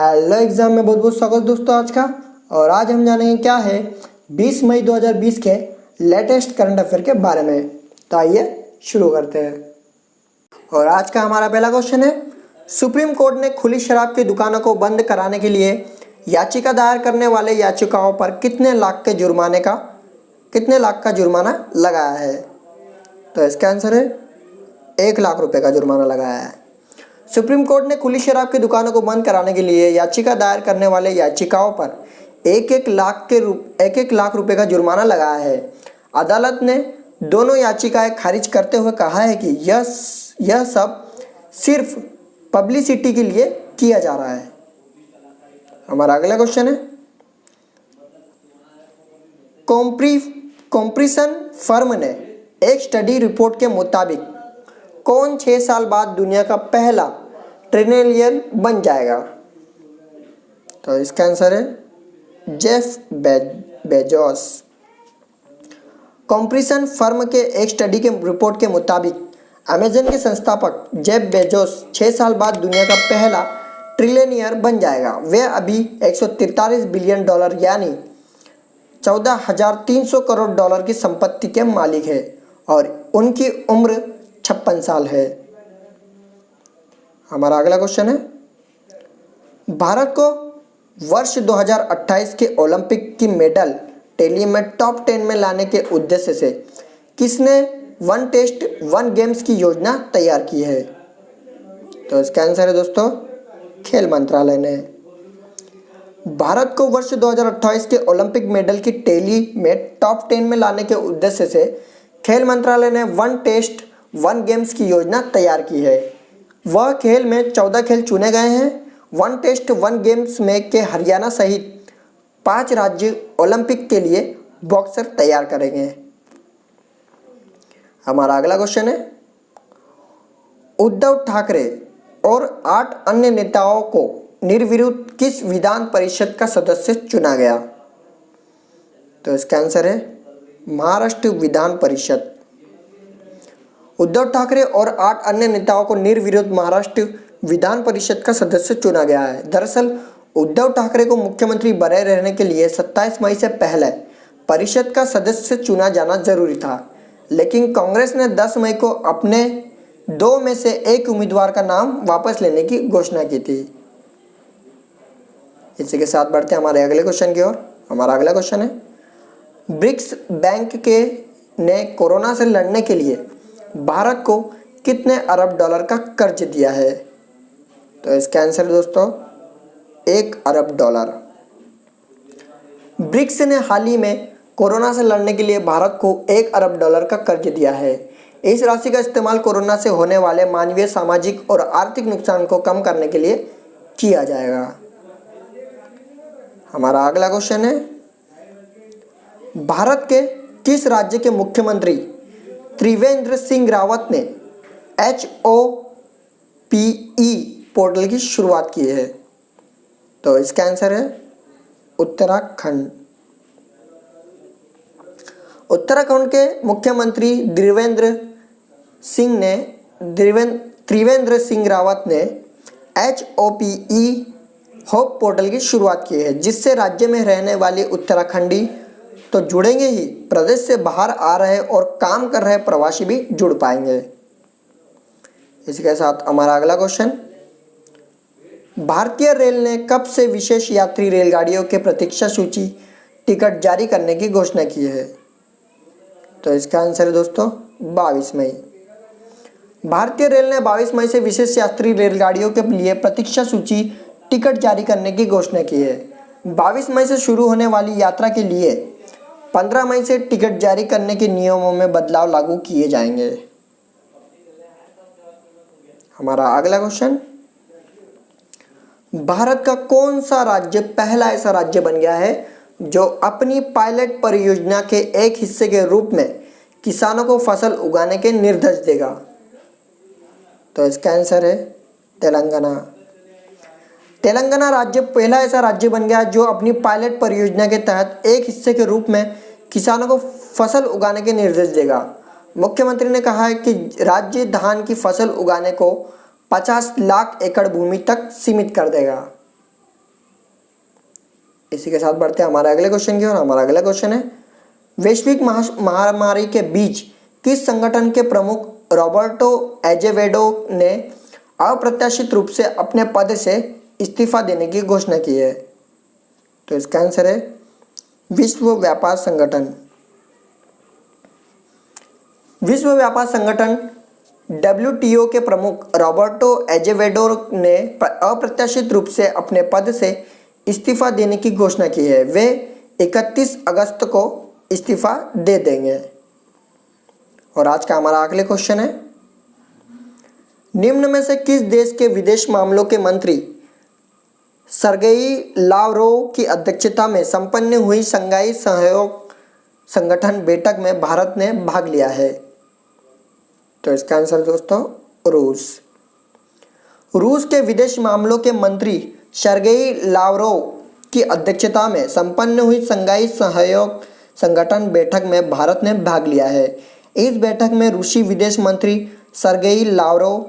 Hello exam में बहुत बहुत स्वागत दोस्तों आज का। और आज हम जानेंगे क्या है 20 मई 2020 के लेटेस्ट करंट अफेयर के बारे में। तो आइए शुरू करते हैं। और आज का हमारा पहला क्वेश्चन है, सुप्रीम कोर्ट ने खुली शराब की दुकानों को बंद कराने के लिए याचिका दायर करने वाले याचिकाओं पर कितने लाख का जुर्माना लगाया है। तो इसका आंसर है 1 लाख रुपए का जुर्माना लगाया है। सुप्रीम कोर्ट ने खुली शराब की दुकानों को बंद कराने के लिए याचिका दायर करने वाले याचिकाओं पर 1 लाख रुपए का जुर्माना लगाया है। अदालत ने दोनों याचिकाएं खारिज करते हुए कहा है कि यह सब सिर्फ पब्लिसिटी के लिए किया जा रहा है। हमारा अगला क्वेश्चन है, कॉम्प्रिसन फर्म ने एक स्टडी रिपोर्ट के मुताबिक कौन 6 साल बाद दुनिया का पहला ट्रिलियनियर बन जाएगा। तो इसका आंसर है जेफ बेजोस। कॉम्प्रिसन फर्म के एक स्टडी के रिपोर्ट के मुताबिक अमेजन के संस्थापक जेफ बेजोस 6 साल बाद दुनिया का पहला ट्रिलियनियर बन जाएगा। वे अभी 143 बिलियन डॉलर यानी 14,300 करोड़ डॉलर की संपत्ति के मालिक है और उनकी उम्र 56 साल है। हमारा अगला क्वेश्चन है, भारत को वर्ष 2028 के ओलंपिक की मेडल टैली में टॉप 10 में लाने के उद्देश्य से किसने वन टेस्ट वन गेम्स की योजना तैयार की है। तो इसका आंसर है दोस्तों खेल मंत्रालय ने। भारत को वर्ष 2028 के ओलंपिक मेडल की टैली में टॉप 10 में लाने के उद्देश्य से खेल मंत्रालय ने वन टेस्ट वन गेम्स की योजना तैयार की है। वह खेल में 14 खेल चुने गए हैं। वन टेस्ट वन गेम्स में के हरियाणा सहित 5 राज्य ओलंपिक के लिए बॉक्सर तैयार करेंगे। हमारा अगला क्वेश्चन है, उद्धव ठाकरे और 8 अन्य नेताओं को निर्विरोध किस विधान परिषद का सदस्य चुना गया। तो इसका आंसर है महाराष्ट्र विधान परिषद। उद्धव ठाकरे और 8 अन्य नेताओं को निर्विरोध महाराष्ट्र विधान परिषद का सदस्य चुना गया है। दरअसल उद्धव ठाकरे को मुख्यमंत्री बने रहने के लिए 27 मई से पहले परिषद का सदस्य चुना जाना जरूरी था, लेकिन कांग्रेस ने 10 मई को अपने 2 में से 1 उम्मीदवार का नाम वापस लेने की घोषणा की थी। इसी के साथ बढ़ते हैं हमारे अगले क्वेश्चन की ओर। हमारा अगला क्वेश्चन है, ब्रिक्स बैंक ने कोरोना से लड़ने के लिए भारत को कितने अरब डॉलर का कर्ज दिया है। तो इसका आंसर दोस्तों 1 अरब डॉलर। ब्रिक्स ने हाल ही में कोरोना से लड़ने के लिए भारत को 1 अरब डॉलर का कर्ज दिया है। इस राशि का इस्तेमाल कोरोना से होने वाले मानवीय, सामाजिक और आर्थिक नुकसान को कम करने के लिए किया जाएगा। हमारा अगला क्वेश्चन है, भारत के किस राज्य के मुख्यमंत्री त्रिवेंद्र सिंह रावत ने HOPE पोर्टल की शुरुआत की है। तो इसका आंसर है उत्तराखंड। उत्तराखंड के मुख्यमंत्री त्रिवेंद्र सिंह रावत ने HOPE होप पोर्टल की शुरुआत की है, जिससे राज्य में रहने वाले उत्तराखंडी तो जुड़ेंगे ही, प्रदेश से बाहर आ रहे और काम कर रहे प्रवासी भी जुड़ पाएंगे। इसी के साथ हमारा अगला क्वेश्चन, भारतीय रेल ने कब से विशेष यात्री रेलगाड़ियों के प्रतीक्षा सूची टिकट जारी करने की घोषणा की है। तो इसका आंसर है दोस्तों 22 मई। भारतीय रेल ने 22 मई से विशेष यात्री रेलगाड़ियों के लिए प्रतीक्षा सूची टिकट जारी करने की घोषणा की है। 22 मई से शुरू होने वाली यात्रा के लिए 15 मई से टिकट जारी करने के नियमों में बदलाव लागू किए जाएंगे। हमारा अगला क्वेश्चन, भारत का कौन सा राज्य पहला ऐसा राज्य बन गया है जो अपनी पायलट परियोजना के एक हिस्से के रूप में किसानों को फसल उगाने के निर्देश देगा। तो इसका आंसर है तेलंगाना। तेलंगाना राज्य पहला ऐसा राज्य बन गया जो अपनी पायलट परियोजना के तहत एक हिस्से के रूप में किसानों को फसल उगाने के निर्देश देगा। मुख्यमंत्री ने कहा है कि राज्य धान की फसल उगाने को 50 लाख एकड़ भूमि तक सीमित कर देगा। इसी के साथ बढ़ते हैं हमारे अगले क्वेश्चन की ओर। हमारा अगला क्वेश्चन है, वैश्विक महामारी के बीच किस संगठन के प्रमुख रॉबर्टो एजेवेडो ने अप्रत्याशित रूप से अपने पद से इस्तीफा देने की घोषणा की है? तो इसका आंसर है विश्व व्यापार संगठन। विश्व व्यापार संगठन WTO के प्रमुख रॉबर्टो एजेवेडो ने अप्रत्याशित रूप से अपने पद से इस्तीफा देने की घोषणा की है। वे 31 अगस्त को इस्तीफा दे देंगे। और आज का हमारा अगले क्वेश्चन है, निम्न में से किस देश के विदेश मामलों के मंत्री सर्गेई लावरोव की अध्यक्षता में संपन्न हुई शंघाई सहयोग संगठन बैठक में भारत ने भाग लिया है? तो इसका आंसर दोस्तों रूस। रूस के विदेश मामलों के मंत्री सर्गेई लावरोव की अध्यक्षता में संपन्न हुई शंघाई सहयोग संगठन बैठक में भारत ने भाग लिया है। इस बैठक में रूसी विदेश मंत्री सर्गेई लावरोव,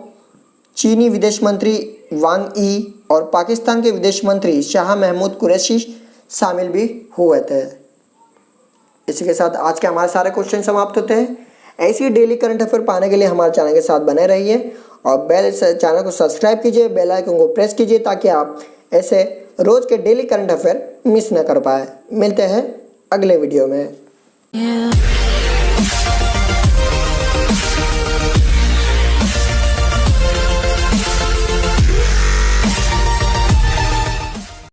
चीनी विदेश मंत्री वांग यी और पाकिस्तान के विदेश मंत्री शाह महमूद कुरैशी शामिल भी हुए थे। इसी के साथ आज के हमारे सारे क्वेश्चन समाप्त होते हैं। ऐसी डेली करंट अफेयर पाने के लिए हमारे चैनल के साथ बने रहिए और चैनल को सब्सक्राइब कीजिए, बेल आइकन को प्रेस कीजिए ताकि आप ऐसे रोज के डेली करंट अफेयर मिस न कर पाए। मिलते हैं अगले वीडियो में।